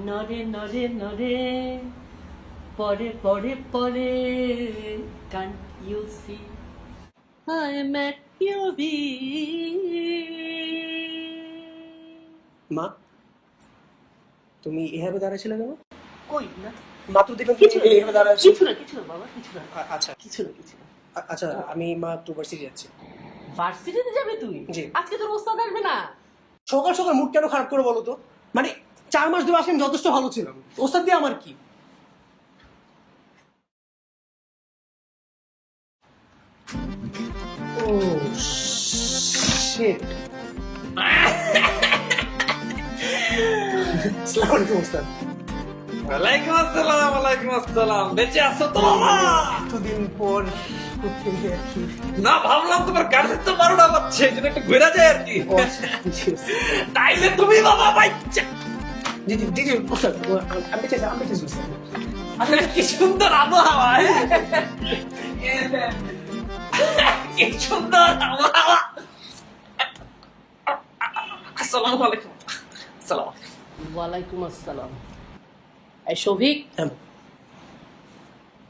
নরে নরে নরে পরে পরে পরে can't you see I'm at your মা তুমি এভাবে দাঁড়াইছিলে কেন? কই না মাত্র দেখলাম কিছু তুমি এভাবে দাঁড়াইছো। কিছু না বাবা কিছু না আচ্ছা কিছু না আচ্ছা আমি মা একটু ভার্সিটি যাচ্ছি। ভার্সিটিতে যাবে তুই? জি। আজকে তোর ওস্তাদ আসবে না? সকাল সকাল মুড কেন খারাপ করে বলো তো? মানে 4 মাস ধরে আসলে যথেষ্ট ভালো ছিলাম, ওস্তাদ দিয়ে আমার কি? ও শিট। আসসালামু আলাইকুম ওস্তাদ। ওয়ালাইকুম আসসালাম। ওয়ালাইকুম আসসালাম। বেঁচে আছো তো বাবা? এতদিন পর কোত্থেকে আর কি? না, ভাবলাম তোমার গাড়ির তো 12টা বাজছে, এই জন্য একটু ঘুরে যায় আর কি। ও আচ্ছা, জি ওস্তাদ। তাইলে তুমি বাবা বাচ্চা। জি ওস্তাদ, আমি চাইছি ওস্তাদ। আসলে কি সুন্দর আবহাওয়া, কি সুন্দর আবহাওয়া। আসসালামু আলাইকুম। আসসালাম। ওয়ালাইকুম আসসালাম। এই শফিক, হ্যাঁ।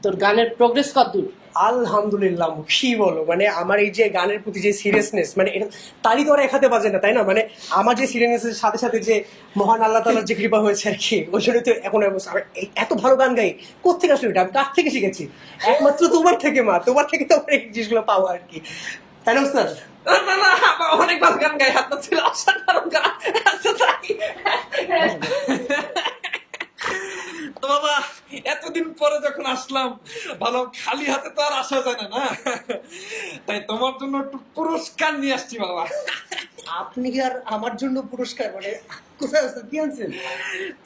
তোর গানের প্রোগ্রেস কতদূর? আলহামদুলিল্লাহ। কি বলো, মানে আমার এই যে গানের প্রতি যে সিরিয়াসনেস, মানে এটা তারই তো আর এক হাতে বাজে না, তাই না? মানে আমার যে সিরিয়াসনেসের সাথে সাথে যে মহান আল্লাহ তাআলার যে কৃপা হয়েছে আর কি, ওই জন্য তো এখন এত ভালো গান গাই। কোথেকে আসলে এটা আমি কার থেকে শিখেছি? একমাত্র তোমার থেকে মা, তোমার থেকে তো আমার এই জিনিসগুলো পাওয়া আর কি, তাই না ওস্তাদ? না না, অনেক ভালো গান গাই, হাত ছিল অসাধারণ গান। আচ্ছা তাই তো বাবা, এতদিন পরে যখন আসলাম, ভালো খালি হাতে তো আর আসা যায় না, না? তাই তোমার জন্য একটু পুরস্কার নিয়ে আসছি বাবা। আপনি কি আর আমার জন্য পুরস্কার? মানে কোথায় ওস্তাদ, কি আনছেন?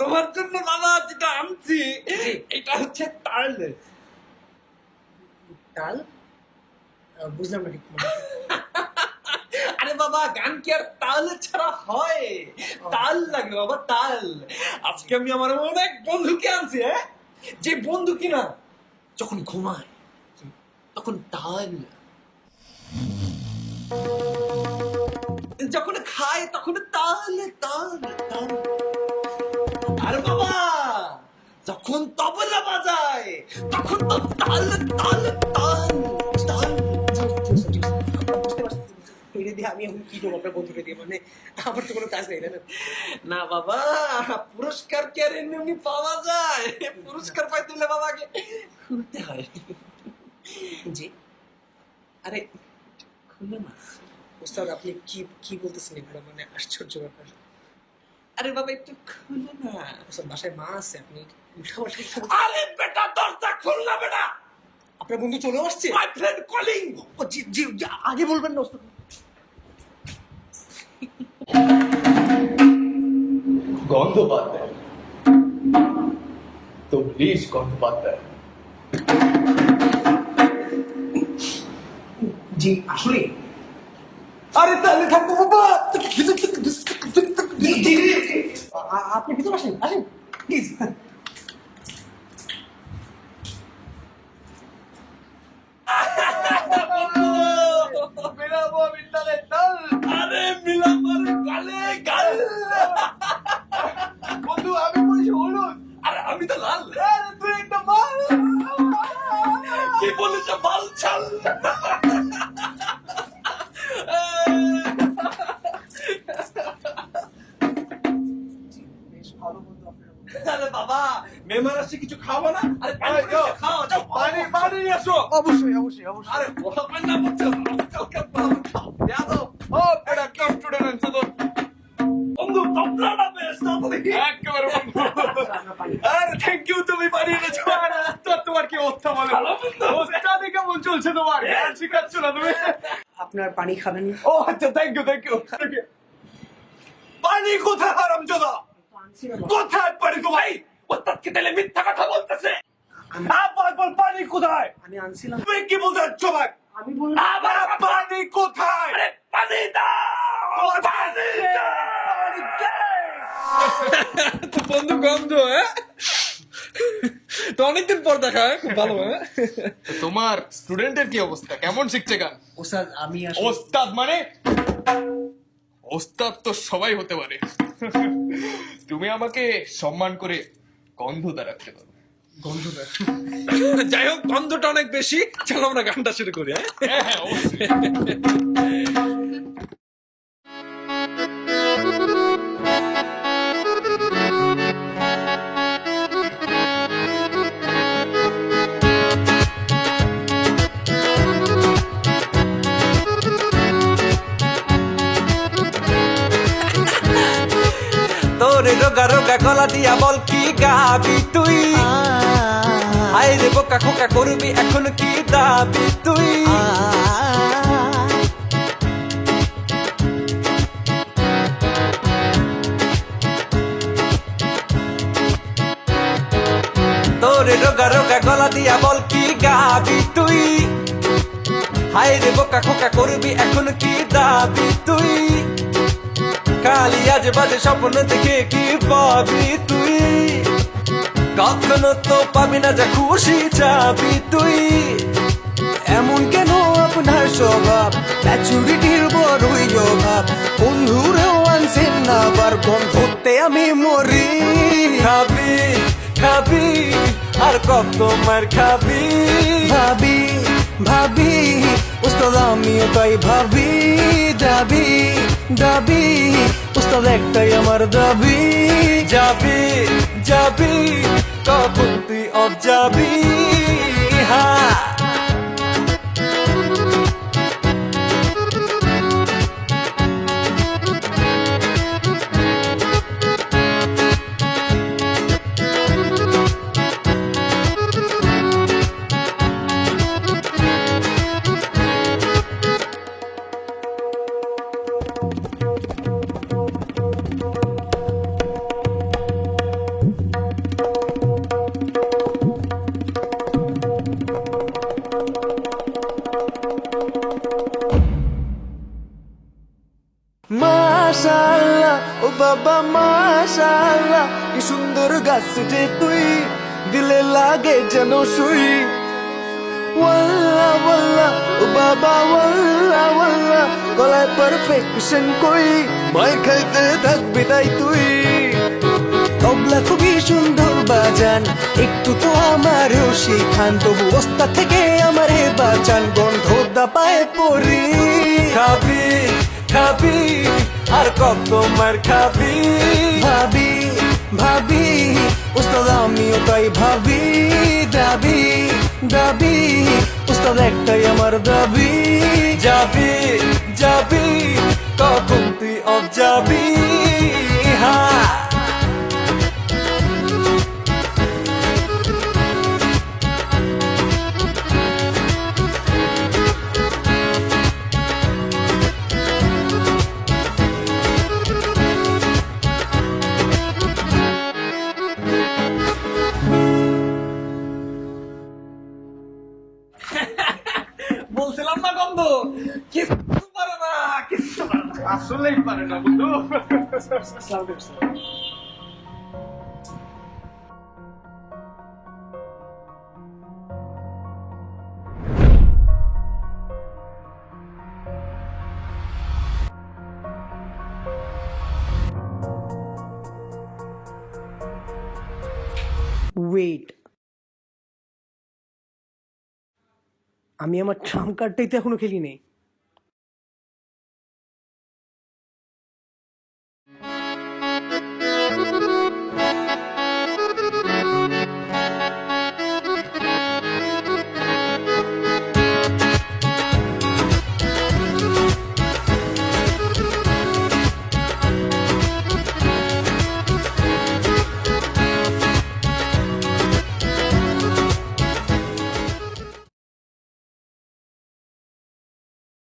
তোমার জন্য বাবা যেটা আনছি, এটা হচ্ছে তাল। তাল? বুঝলাম না ঠিক। আরে বাবা, গান কি আর তাল ছাড়া হয়? তাল লাগে বাবা, তাল। আজকে আমি আমার অনেক বন্ধুকে আনছি, যে বন্ধু কিনা যখন ঘুমায় তখন তাল, যখন খায় তখন তাল তাল তাল। আর বাবা যখন তবলা বাজায় তখন তো তাল তাল তাল তাল। এটা দিয়ে আমি এখন কি করবো আপনার বন্ধুকে দিয়ে? মানে আমার তো কোনো কাজ নেই, তাই না? না বাবা, পুরস্কার কি আর এমনি এমনি পাওয়া যায়? পুরস্কার পাইতে হলে বাবাকে খুলতে হয়। জি। আরে খুলে না। ওস্তাদ আপনি কি কি বলতেছেন এগুলো? মানে আশ্চর্য ব্যাপার। আরে বাবা একটু খুলে না। ওস্তাদ বাসায় মা আছে, আপনি উল্টাপাল্টা কথা বলছেন। আরে বেটা, দরজা খুল না বেটা, আপনার বন্ধু চলে আসছে। My friend calling. ও জি জি জি, আগে বলবেন না ওস্তাদ। গন্ধোপাধ্যায় তো প্লিজ গন্ধোপাধ্যায়। জি আসলে আরে তাহলে থাকবো বাবা। আপনি ভিতরে আসেন, আসেন প্লিজ। মেলাবো বিদ্যালয়ের তাল। আরে মিলামার গালে গাল। বন্ধু আমি বলছি হলুদ। আরে আমি তো লাল। আরে তুই একটা মাল। কি বলেছ বাল ছাল? বেশ ভালো বন্ধু আপনার। আরে বাবা, মেহমান আসছে, কিছু খাবো না? আরে পানি খাও, যাও পানি নিয়ে আসো। অবশ্যই। আরে বড় পান্না বলছো, কালকে পাবো খাও। যাও ও এটা কি স্টুডেন্ট আনছে তো? বন্ধু, তবলাটা বেশ তাড়াতাড়ি। একেবারে বন্ধু। আরে থ্যাংক ইউ, তুমি পানি এনেছো। আরে ওস্তাদ তোমার কি অবস্থা বলো? ভালো বন্ধু। ওস্তাদে কেমন চলছে তোমার? গান শিখাচ্ছ না তুমি? আপনার পানি খাবেন? ও আচ্ছা, থ্যাংক ইউ। পানি কোথায় হারামজাদা? কোথায় পানি তোমার? ভাই, ওস্তাদকে তাহলে মিথ্যা কথা বলতেছে। আবার বল, পানি কোথায়? আমি আনছিলাম। তুমি কি বলতে চাচ্ছ ভাই? আমি বললাম আবার পানি কোথায়? আরে পানি দাও, পানি দাও। তো বন্ধু গন্ধ, তো অনেকদিন পর দেখা, খুব ভালো। তোমার স্টুডেন্টের কি অবস্থা? কেমন শিখছে গান? ওস্তাদ আমি আসলে ওস্তাদ মানে ওস্তাদ তো সবাই হতে পারে। তুমি আমাকে সম্মান করে গন্ধটা রাখতে পারো। গন্ধটা যাই হোক, গন্ধটা অনেক বেশি। চলো আমরা গানটা শুরু করি। হ্যাঁ, হ্যাঁ হ্যাঁ অবশ্যই। তোর রোগা রোগা গলা দিয়া বল কি গাবি তুই? আয় রে বোকা খোকা করবি এখন কি দাবি তুই? তোর রোগা রোগা গলা দিয়া বল কি গাবি তুই? হায় রে বোকা খোকা করবি এখন কি দাবি তুই? কালি আজ বাজে স্বপ্ন দেখে কি পাবি তুই? কখনো তো পাবি না যা খুশি চাবি তুই। এমন কেন আপনার স্বভাব, ম্যাচুরিটির বড়ই অভাব, বন্ধুরেও আনছেন না আবার বন্ধুতে আমি মরি। খাবি খাবি আর কত মার খাবি? ভাবি ভাবি উস্তাদ আমিও তাই ভাবি, দাবি দাবি উস্তাদ একটাই আমার দাবি। যাবি যাবি কখন তুই অব যাবি? হ্যাঁ মাশাআল্লাহ ও বাবা মাশাআল্লাহ, কি সুন্দর গাছ যে তুই, দিলে লাগে যেন সুই। ওয়াল্লাহ ওয়াল্লাহ ও বাবা ওয়াল্লাহ ওয়াল্লাহ, গলায় পারফেকশন কই, মাই খাইতে থাকবি তাই তুই। তবলা খুবই সুন্দর বাজান, একটু তো আমারও শিখান, তবু ওস্তাদ থেকে আমারে বাঁচান, গন্ধ দাপায় পড়ি। খাবি খাবি আর কত মার খাবি? ভাবি ভাবি উস্তাদ আমিও তাই ভাবি, দাবি দাবি উস্তাদ একটাই আমার দাবি। যাবি যাবি কখন তুই অব যাবি? হ্যাঁ বলছিলাম না গন্ধ কিছু পারে না, কিছু পারে না, আসলেই পারে না বন্ধু। ওয়েট, আমি আমার ট্রাম্প কার্ডটাই তো এখনো খেলি নেই।